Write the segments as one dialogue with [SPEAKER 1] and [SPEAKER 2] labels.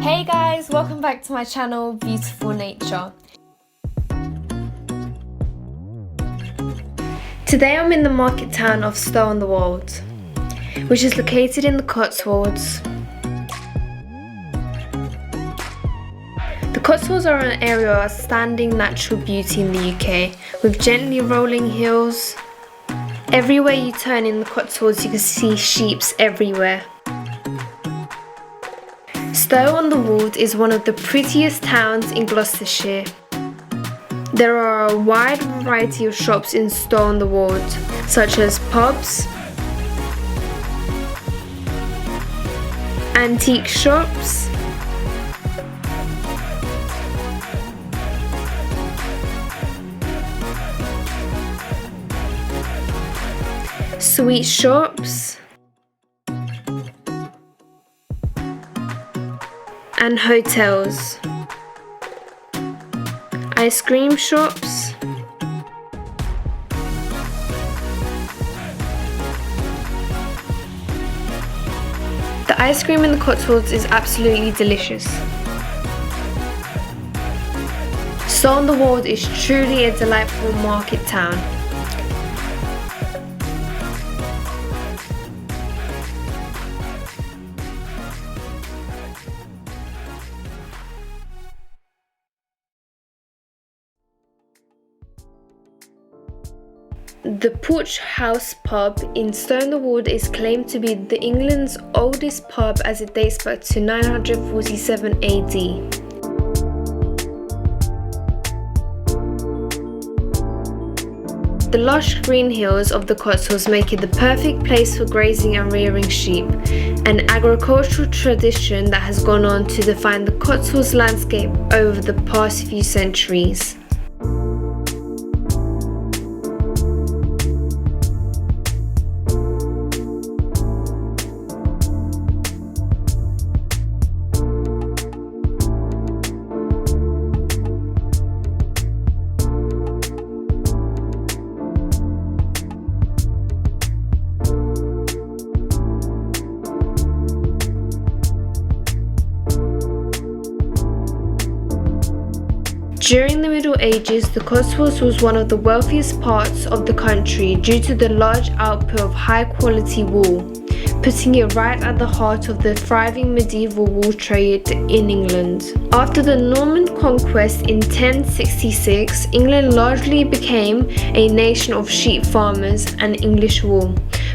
[SPEAKER 1] Hey guys, welcome back to my channel, Beautiful Nature. Today I'm in the market town of Stow-On-The-Wold, which is located in the Cotswolds. The Cotswolds are an area of outstanding natural beauty in the UK, with gently rolling hills. Everywhere you turn in the Cotswolds you can see sheep everywhere. Stow-On-The-Wold is one of the prettiest towns in Gloucestershire. There are a wide variety of shops in Stow-On-The-Wold, such as pubs, antique shops, sweet shops, and hotels, ice cream shops, the ice cream in the Cotswolds is absolutely delicious. Stow-On-The-Wold is truly a delightful market town. The Porch House pub in Stow-On-The-Wold is claimed to be England's oldest pub as it dates back to 947 AD. The lush green hills of the Cotswolds make it the perfect place for grazing and rearing sheep, an agricultural tradition that has gone on to define the Cotswolds landscape over the past few centuries. During the Middle Ages, the Cotswolds was one of the wealthiest parts of the country due to the large output of high-quality wool, putting it right at the heart of the thriving medieval wool trade in England. After the Norman conquest in 1066, England largely became a nation of sheep farmers, and English wool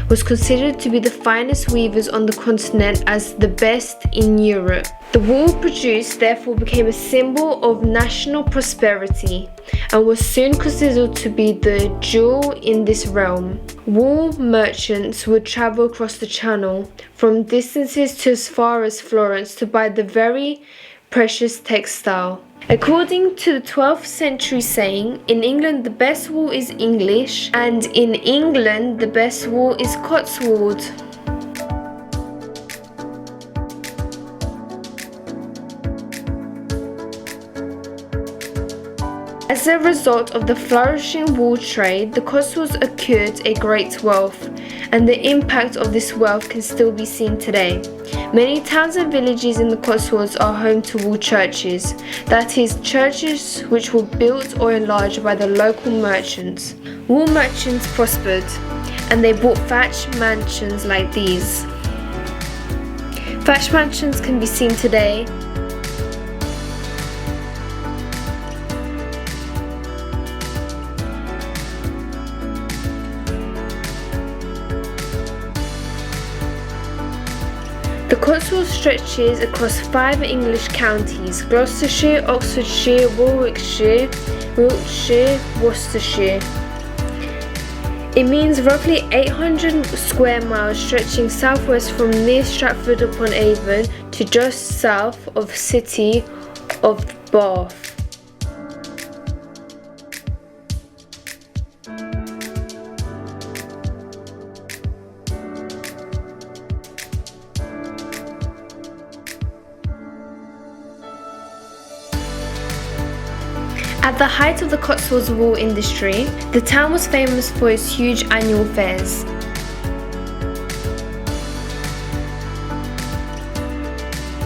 [SPEAKER 1] was considered to be the finest weavers on the continent as the best in Europe. The wool produced therefore became a symbol of national prosperity and was soon considered to be the jewel in this realm. Wool merchants would travel across the Channel from distances to as far as Florence to buy the very precious textile. According to the 12th century saying, in England the best wool is English, and in England the best wool is Cotswold. As a result of the flourishing wool trade, the Cotswolds accrued a great wealth, and the impact of this wealth can still be seen today. Many towns and villages in the Cotswolds are home to wool churches, that is, churches which were built or enlarged by the local merchants. Wool merchants prospered, and they bought thatched mansions like these. Thatched mansions can be seen today. The Cotswolds stretches across 5 English counties: Gloucestershire, Oxfordshire, Warwickshire, Wiltshire, Worcestershire. It means roughly 800 square miles, stretching southwest from near Stratford-upon-Avon to just south of the city of Bath. At the height of the Cotswolds wool industry, the town was famous for its huge annual fairs.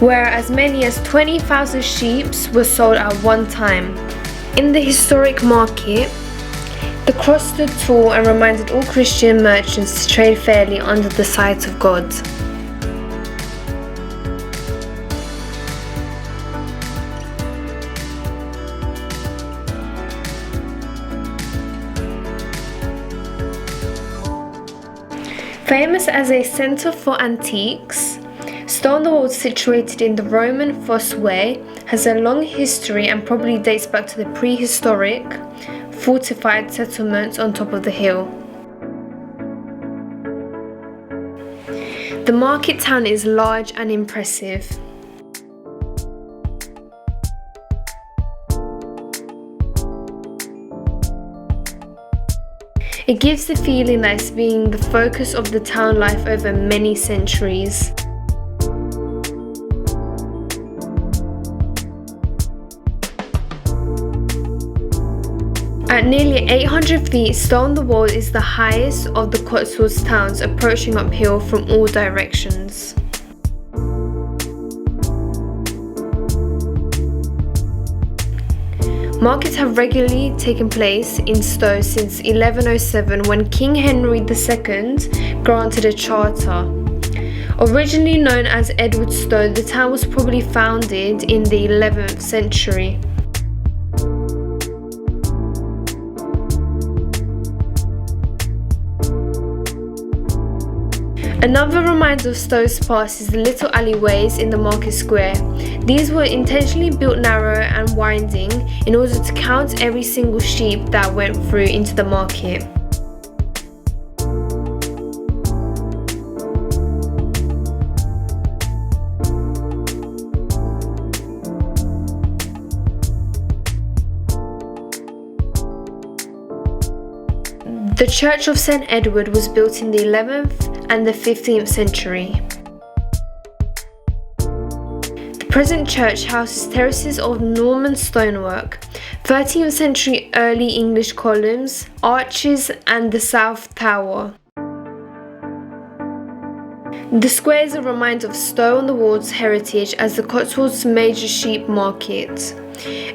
[SPEAKER 1] where as many as 20,000 sheep were sold at one time. In the historic market, the cross stood tall and reminded all Christian merchants to trade fairly under the sight of God. Famous as a centre for antiques, Stow-On-The-Wold, situated in the Roman Fosse Way, has a long history and probably dates back to the prehistoric, fortified settlements on top of the hill. The market town is large and impressive. It gives the feeling that it's being the focus of the town life over many centuries. At nearly 800 feet, Stow-On-The-Wold is the highest of the Cotswolds towns, approaching uphill from all directions. Markets have regularly taken place in Stow since 1107, when King Henry II granted a charter. Originally known as Edwardstow, the town was probably founded in the 11th century. Another reminder of Stow's past is the little alleyways in the market square. These were intentionally built narrow and winding in order to count every single sheep that went through into the market. The Church of St Edward was built in the 11th and the 15th century. The present church houses terraces of Norman stonework, 13th century early English columns, arches and the south tower. The square is a reminder of Stow-On-The-Wold's heritage as the Cotswolds' major sheep market.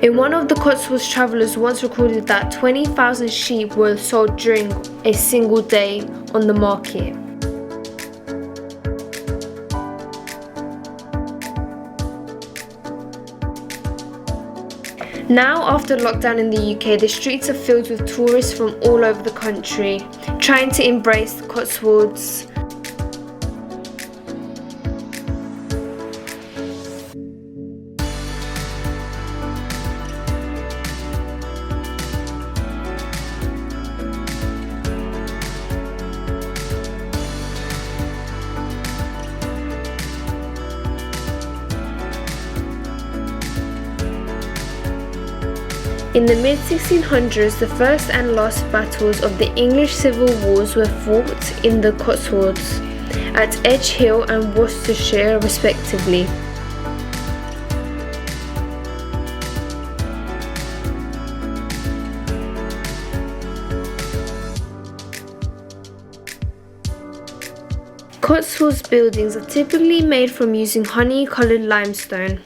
[SPEAKER 1] In one of the Cotswolds, travellers once recorded that 20,000 sheep were sold during a single day on the market. Now, after lockdown in the UK, the streets are filled with tourists from all over the country, trying to embrace the Cotswolds. In the mid-1600s, the first and last battles of the English Civil Wars were fought in the Cotswolds, at Edge Hill and Worcestershire respectively. Cotswolds buildings are typically made from using honey-coloured limestone.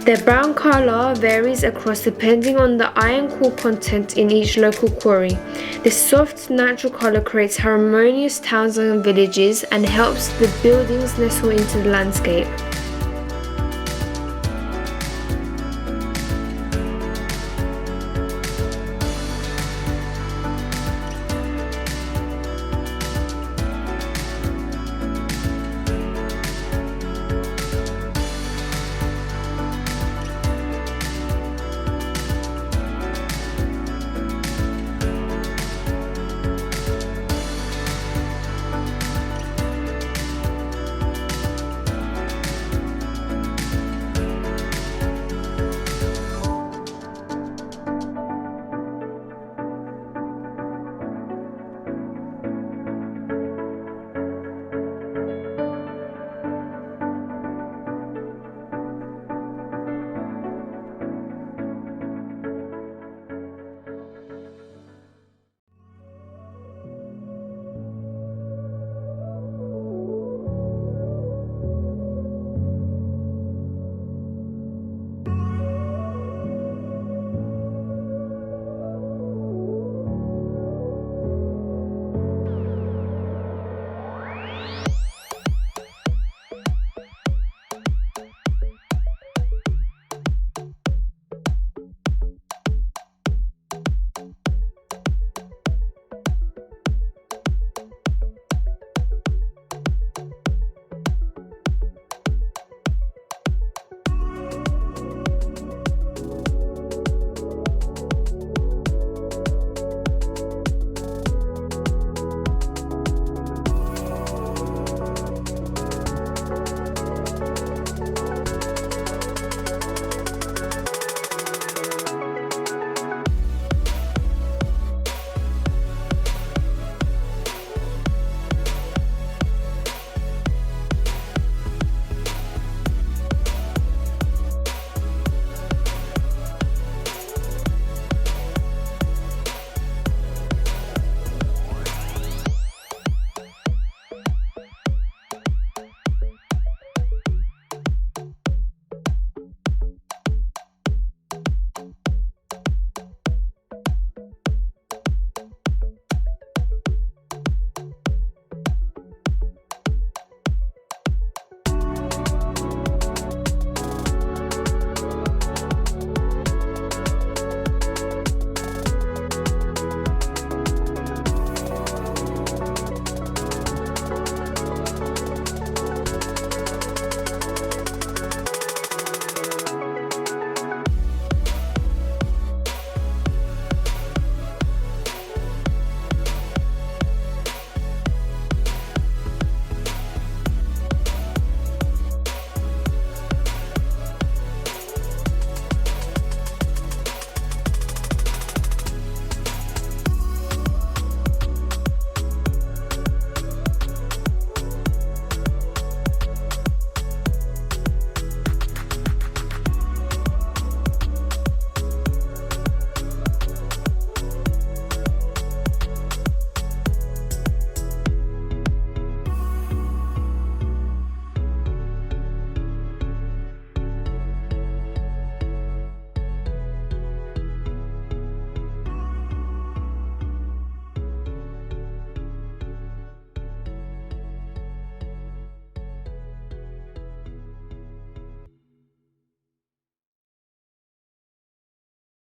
[SPEAKER 1] Their brown colour varies across depending on the iron core content in each local quarry. This soft, natural colour creates harmonious towns and villages and helps the buildings nestle into the landscape.